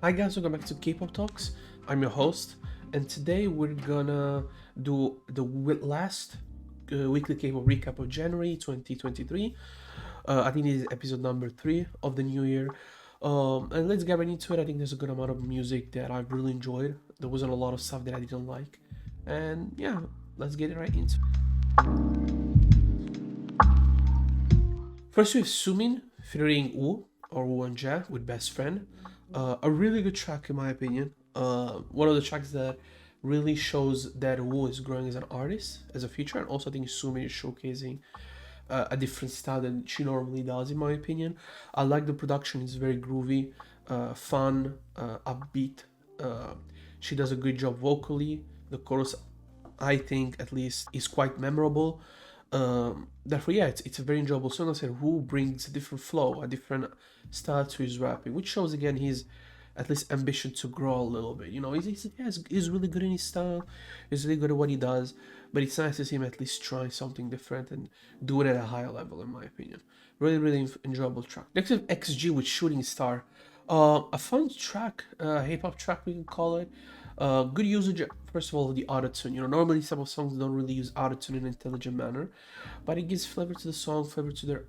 Hi guys, welcome back to K-pop Talks. I'm your host, and today we're gonna do the last weekly K-pop recap of January 2023. I think this is episode number 3 of the new year. And let's get right into it. I think there's a good amount of music that I've really enjoyed. There wasn't a lot of stuff that I didn't like. And yeah, let's get it right into it. First we have Sumin featuring Woo or Woo and Ja with Best Friend. A really good track in my opinion. One of the tracks that really shows that Woo is growing as an artist, as a feature, and also I think Sumin is showcasing a different style than she normally does, in my opinion. I like the production; it's very groovy, fun, upbeat. She does a good job vocally. The chorus, I think, at least, is quite memorable. Therefore, yeah, it's a very enjoyable song. I said, who brings a different flow, a different style to his rapping, which shows again his at least ambition to grow a little bit. You know, he's really good in his style. He's really good at what he does. But it's nice to see him at least try something different and do it at a higher level, in my opinion. Really, really enjoyable track. Next we have XG with Shooting Star. A fun track, hip hop track we can call it. Good usage, first of all, of the autotune. You know, normally some of songs don't really use autotune in an intelligent manner, but it gives flavor to the song, flavor to their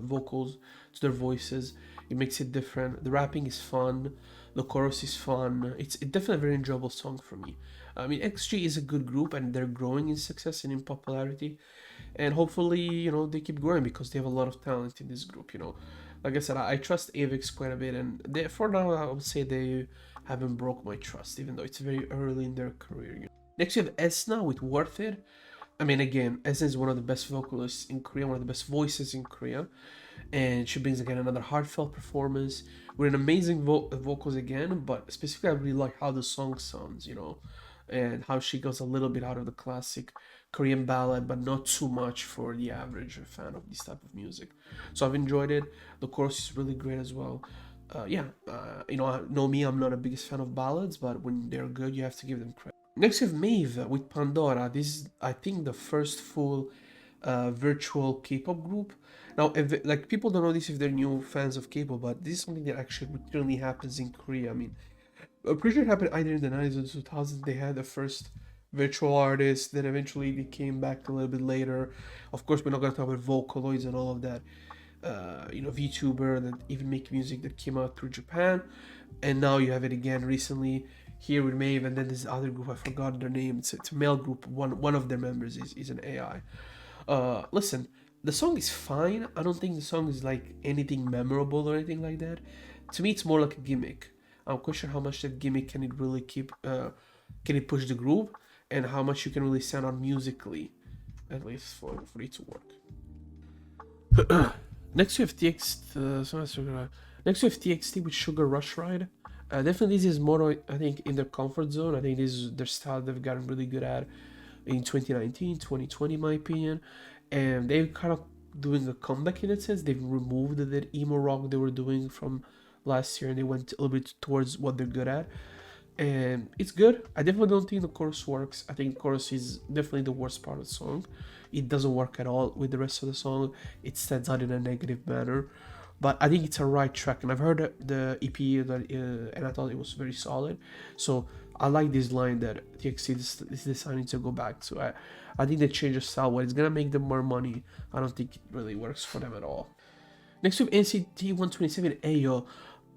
vocals, to their voices. It makes it different. The rapping is fun. The chorus is fun. It's definitely a very enjoyable song for me. I mean, XG is a good group and they're growing in success and in popularity. And hopefully, you know, they keep growing because they have a lot of talent in this group, you know. Like I said, I trust Avix quite a bit, and for now, I would say they haven't broke my trust, even though it's very early in their career. You know. Next, you have Esna with Worth It. I mean, again, Esna is one of the best vocalists in Korea, one of the best voices in Korea, and she brings again another heartfelt performance with an amazing vocals again. But specifically, I really like how the song sounds, you know, and how she goes a little bit out of the classic Korean ballad, but not too much for the average fan of this type of music. So I've enjoyed it. The chorus is really great as well. You know me, I'm not a biggest fan of ballads, but when they're good, you have to give them credit. Next, we have Maeve with Pandora. This is, I think, the first full virtual K-pop group. Now, if, like, people don't know this if they're new fans of K-pop, but this is something that actually routinely happens in Korea. I mean, I'm pretty sure it happened either in the 90s or 2000s. They had the first virtual artist, then eventually they came back a little bit later. Of course, we're not going to talk about Vocaloids and all of that. You know, VTuber that even make music that came out through Japan. And now you have it again recently here with Maeve, and then this other group, I forgot their name. It's a male group. One of their members is an AI. Listen, the song is fine. I don't think the song is like anything memorable or anything like that. To me, it's more like a gimmick. I'm question how much that gimmick can it really keep, can it push the groove, and how much you can really stand on musically, at least for it to work. Next we have TXT with Sugar Rush Ride. Definitely this is more, I think, in their comfort zone. I think this is their style they've gotten really good at in 2019, 2020, in my opinion. And they're kind of doing a comeback in a sense. They've removed that emo rock they were doing from last year and they went a little bit towards what they're good at. And it's good. I definitely don't think the chorus works. I think the chorus is definitely the worst part of the song. It doesn't work at all with the rest of the song. It stands out in a negative manner. But I think it's a right track, and I've heard the EP and I thought it was very solid. So I like this line that TXT is deciding to go back to. I think they changed the style. What it's gonna make them more money, I don't think it really works for them at all. Next we have NCT 127 Ayo.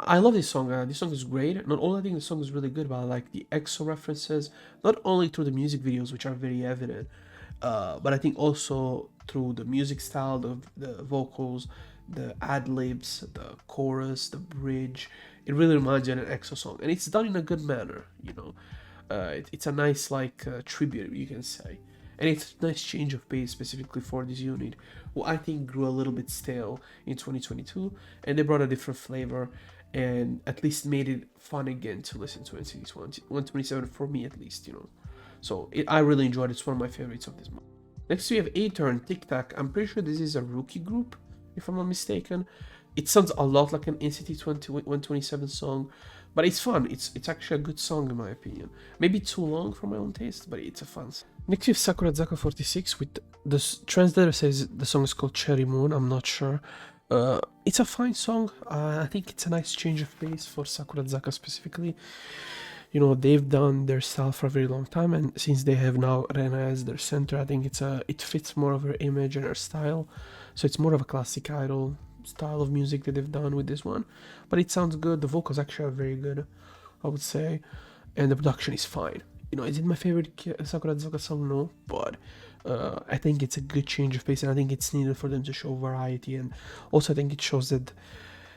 I love this song. This song is great. Not only I think the song is really good, but I like the EXO references, not only through the music videos, which are very evident, but I think also through the music style, the vocals, the ad libs, the chorus, the bridge. It really reminds you of an EXO song, and it's done in a good manner. You know, it's a nice like tribute, you can say, and it's a nice change of pace specifically for this unit, who I think grew a little bit stale in 2022, and they brought a different flavor and at least made it fun again to listen to NCT 127 for me at least, you know. So I really enjoyed it. It's one of my favorites of this month. Next we have A-Turn, Tic Tac. I'm pretty sure this is a rookie group, if I'm not mistaken. It sounds a lot like an NCT 127 song, but it's fun. It's actually a good song in my opinion. Maybe too long for my own taste, but it's a fun song. Next we have Sakura Zaka 46 with the translator says the song is called Cherry Moon. I'm not sure. It's a fine song. I think it's a nice change of pace for Sakurazaka specifically. You know, they've done their style for a very long time, and since they have now Rena as their center, I think it fits more of her image and her style. So it's more of a classic idol style of music that they've done with this one. But it sounds good. The vocals actually are very good, I would say, and the production is fine. You know, is it my favorite Sakurazaka song? No, but I think it's a good change of pace, and I think it's needed for them to show variety. And also, I think it shows that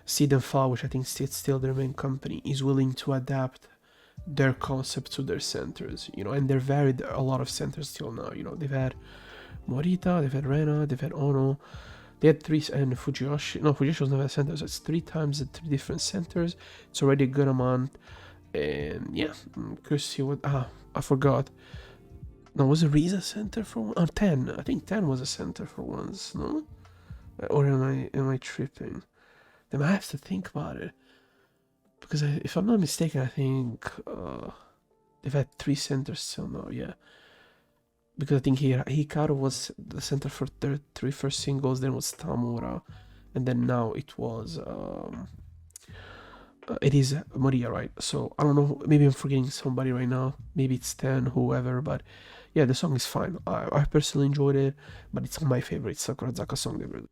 Seed and Fall, which I think is still their main company, is willing to adapt their concept to their centers. You know, and they're varied a lot of centers till now. You know, they've had Morita, they've had Rena, they've had Ono. They had three, and Fujiyoshi. No, Fujiyoshi was never a center, so it's three times at three different centers. It's already a good amount. And yeah, I'm curious to see what. I forgot. No, was it Riza center for one? Or 10? I think 10 was a center for once, no? Or am I tripping? Then I have to think about it. Because if I'm not mistaken, I think they've had three centers till now, yeah. Because I think Hikaru was the center for their three first singles, then was Tamura, and then now it is Maria, right? So I don't know, maybe I'm forgetting somebody right now. Maybe it's 10, whoever, but yeah, the song is fine. I personally enjoyed it, but it's my favorite Sakurazaka song ever.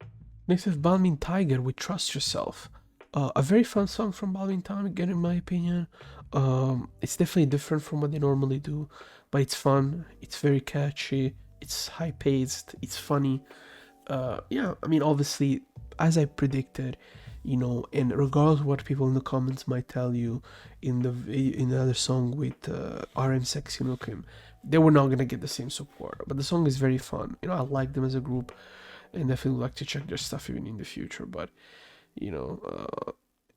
Next we have Balmin Tiger with Trust Yourself. A very fun song from Balmin Tiger, in my opinion. It's definitely different from what they normally do, but it's fun. It's very catchy. It's high paced. It's funny. Yeah, I mean, obviously, as I predicted, you know, and regardless of what people in the comments might tell you, in the other song with RM Sexy Nukim, they were not gonna get the same support. But the song is very fun. You know, I like them as a group, and definitely like to check their stuff even in the future. But you know,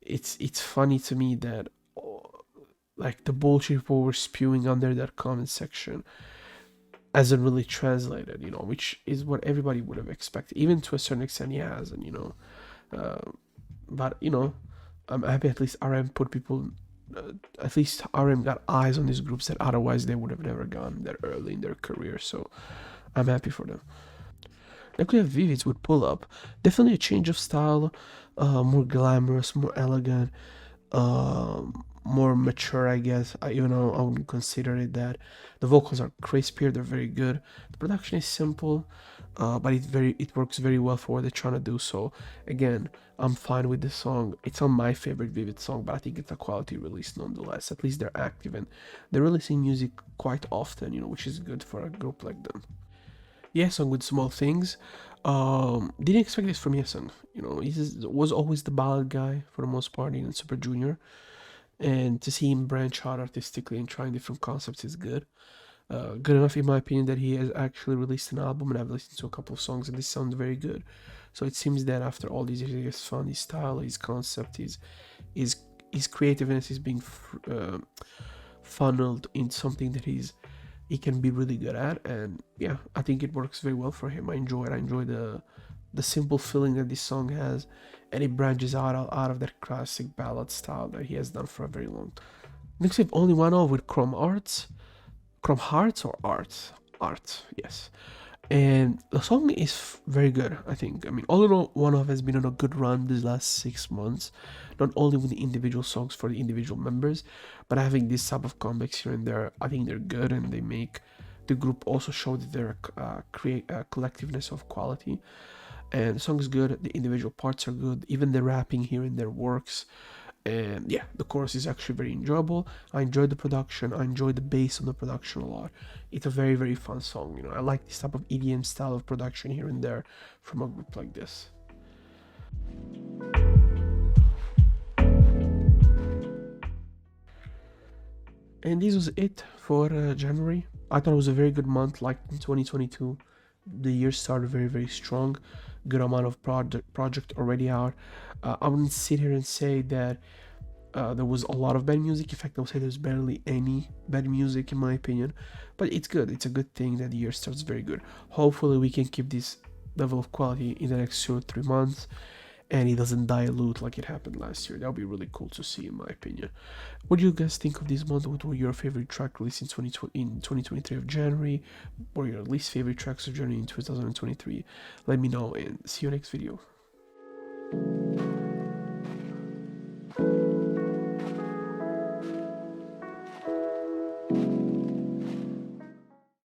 it's funny to me that like the bullshit people were spewing under that comment section hasn't really translated, you know, which is what everybody would have expected, even to a certain extent. He hasn't, you know. But you know, I'm happy at least RM put people. At least RM got eyes on these groups that otherwise they would have never gone that early in their career. So I'm happy for them. Next we have Vivids with Pull Up. Definitely a change of style, more glamorous, more elegant, more mature, I guess. Even though I wouldn't consider it that. The vocals are crispier, they're very good. The production is simple, but it works very well for what they're trying to do. So again, I'm fine with this song. It's not my favorite Vivid song, but I think it's a quality release nonetheless. At least they're active and they're releasing music quite often, you know, which is good for a group like them. Yesung with Small Things. Didn't expect this from Yesung. You know, he was always the ballad guy for the most part in Super Junior, and to see him branch out artistically and trying different concepts is good. Good enough in my opinion that he has actually released an album, and I've listened to a couple of songs and they sound very good. So it seems that after all these years, he has found his style, his concept, his creativeness is being funneled in something that he can be really good at. And yeah, I think it works very well for him. I enjoy it. I enjoy the simple feeling that this song has, and it branches out of that classic ballad style that he has done for a very long time. Next we have Only One Of with Chrome Hearts or Art, yes. And the song is very good, I think. I mean, All in One Of has been on a good run these last 6 months, not only with the individual songs for the individual members, but having this type of comebacks here and there. I think they're good, and they make the group also show that they're create a collectiveness of quality. And the song is good, the individual parts are good, even the rapping here and there works. And yeah, the chorus is actually very enjoyable. I enjoyed the production. I enjoyed the bass on the production a lot. It's a very, very fun song. You know, I like this type of EDM style of production here and there from a group like this. And this was it for January. I thought it was a very good month. Like in 2022, the year started very, very strong. Good amount of project already out. I wouldn't sit here and say that there was a lot of bad music. In fact, I would say there's barely any bad music in my opinion. But it's good. It's a good thing that the year starts very good. Hopefully, we can keep this level of quality in the next 2 or 3 months, and it doesn't dilute like it happened last year. That would be really cool to see, in my opinion. What do you guys think of this month? What were your favorite track released in 2023 of January? What were your least favorite tracks of January in 2023? Let me know, and see you next video.